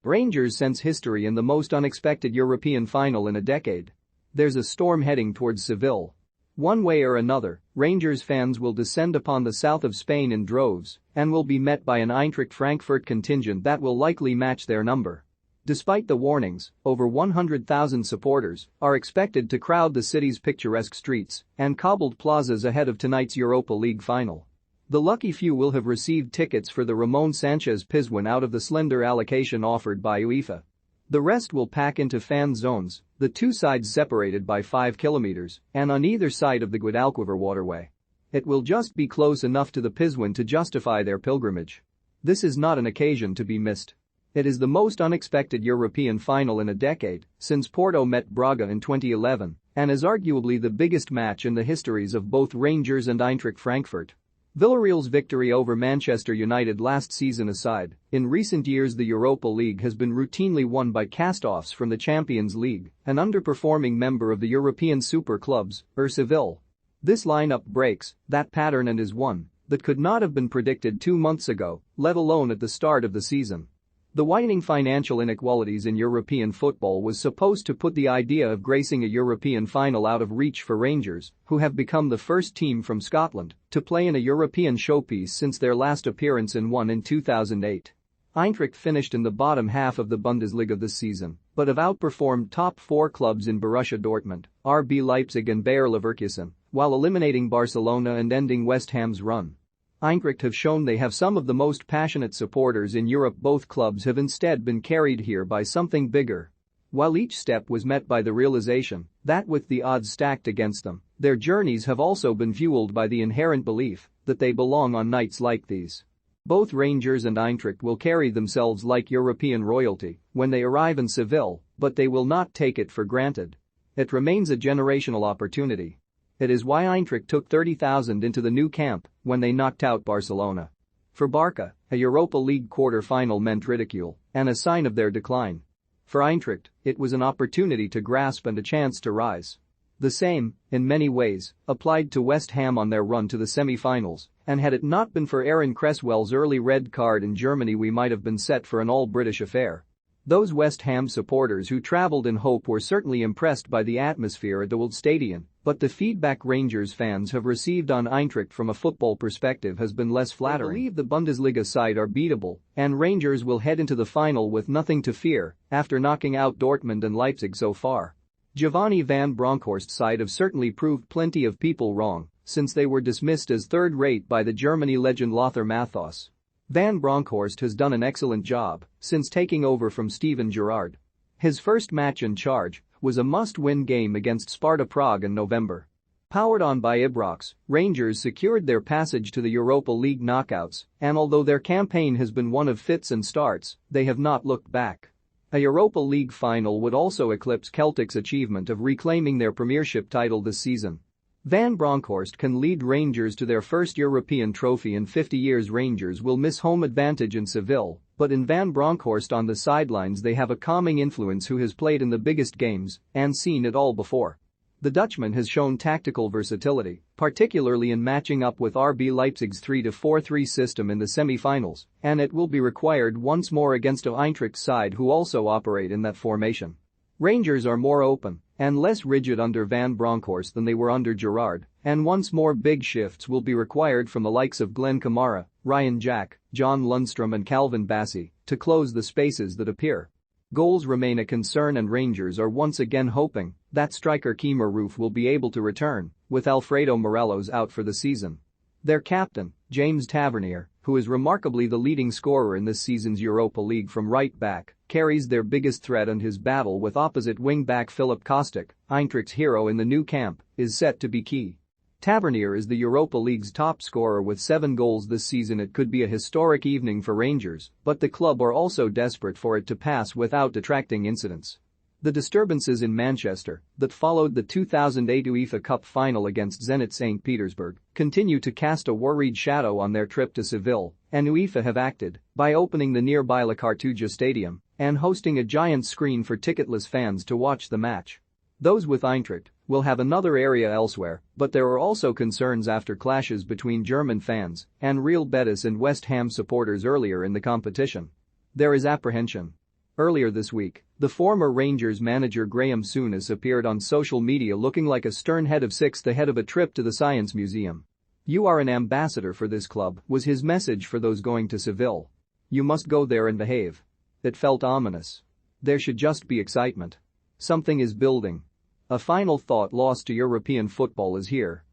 Rangers sense history in the most unexpected European final in a decade. There's a storm heading towards Seville. One way or another, Rangers fans will descend upon the south of Spain in droves and will be met by an Eintracht Frankfurt contingent that will likely match their number. Despite the warnings, over 100,000 supporters are expected to crowd the city's picturesque streets and cobbled plazas ahead of tonight's Europa League final. The lucky few will have received tickets for the Ramon Sanchez Pizjuan out of the slender allocation offered by UEFA. The rest will pack into fan zones, the two sides separated by 5 kilometers and on either side of the Guadalquivir waterway. It will just be close enough to the Pizjuan to justify their pilgrimage. This is not an occasion to be missed. It is the most unexpected European final in a decade since Porto met Braga in 2011 and is arguably the biggest match in the histories of both Rangers and Eintracht Frankfurt. Villarreal's victory over Manchester United last season aside, in recent years the Europa League has been routinely won by cast-offs from the Champions League, an underperforming member of the European super clubs, Seville. This lineup breaks that pattern and is one that could not have been predicted 2 months ago, let alone at the start of the season. The widening financial inequalities in European football was supposed to put the idea of gracing a European final out of reach for Rangers, who have become the first team from Scotland to play in a European showpiece since their last appearance in one in 2008. Eintracht finished in the bottom half of the Bundesliga this season, but have outperformed top 4 clubs in Borussia Dortmund, RB Leipzig and Bayer Leverkusen, while eliminating Barcelona and ending West Ham's run. Eintracht have shown they have some of the most passionate supporters in Europe. Both clubs have instead been carried here by something bigger. While each step was met by the realization that with the odds stacked against them, their journeys have also been fueled by the inherent belief that they belong on nights like these. Both Rangers and Eintracht will carry themselves like European royalty when they arrive in Seville, but they will not take it for granted. It remains a generational opportunity. It is why Eintracht took 30,000 into the new camp when they knocked out Barcelona. For Barca, a Europa League quarter-final meant ridicule and a sign of their decline. For Eintracht, it was an opportunity to grasp and a chance to rise. The same, in many ways, applied to West Ham on their run to the semi-finals, and had it not been for Aaron Cresswell's early red card in Germany we might have been set for an all-British affair. Those West Ham supporters who travelled in hope were certainly impressed by the atmosphere at the Old Stadium, but the feedback Rangers fans have received on Eintracht from a football perspective has been less flattering. They believe the Bundesliga side are beatable, and Rangers will head into the final with nothing to fear after knocking out Dortmund and Leipzig so far. Giovanni van Bronckhorst's side have certainly proved plenty of people wrong since they were dismissed as third-rate by the Germany legend Lothar Matthäus. Van Bronckhorst has done an excellent job since taking over from Steven Gerrard. His first match in charge was a must-win game against Sparta Prague in November. Powered on by Ibrox, Rangers secured their passage to the Europa League knockouts, and although their campaign has been one of fits and starts, they have not looked back. A Europa League final would also eclipse Celtic's achievement of reclaiming their Premiership title this season. Van Bronckhorst can lead Rangers to their first European trophy in 50 years. Rangers will miss home advantage in Seville, but in Van Bronckhorst on the sidelines they have a calming influence who has played in the biggest games and seen it all before. The Dutchman has shown tactical versatility, particularly in matching up with RB Leipzig's 3-4-3 system in the semi-finals, and it will be required once more against a Eintracht side who also operate in that formation. Rangers are more open and less rigid under Van Bronckhorst than they were under Gerrard, and once more big shifts will be required from the likes of Glenn Kamara, Ryan Jack, John Lundstrom and Calvin Bassey to close the spaces that appear. Goals remain a concern and Rangers are once again hoping that striker Kemar Roofe will be able to return, with Alfredo Morelos out for the season. Their captain, James Tavernier, who is remarkably the leading scorer in this season's Europa League from right back, carries their biggest threat, and his battle with opposite wing-back Filip Kostic, Eintracht's hero in the new camp, is set to be key. Tavernier is the Europa League's top scorer with 7 goals this season. It could be a historic evening for Rangers, but the club are also desperate for it to pass without detracting incidents. The disturbances in Manchester that followed the 2008 UEFA Cup final against Zenit St. Petersburg continue to cast a worried shadow on their trip to Seville, and UEFA have acted by opening the nearby La Cartuja Stadium and hosting a giant screen for ticketless fans to watch the match. Those with Eintracht will have another area elsewhere, but there are also concerns after clashes between German fans and Real Betis and West Ham supporters earlier in the competition. There is apprehension Earlier this week, the former Rangers manager Graham Souness appeared on social media looking like a stern head of six ahead of a trip to the Science Museum. "You are an ambassador for this club," was his message for those going to Seville. "You must go there and behave." It felt ominous. There should just be excitement. Something is building. A final thought lost to European football is here.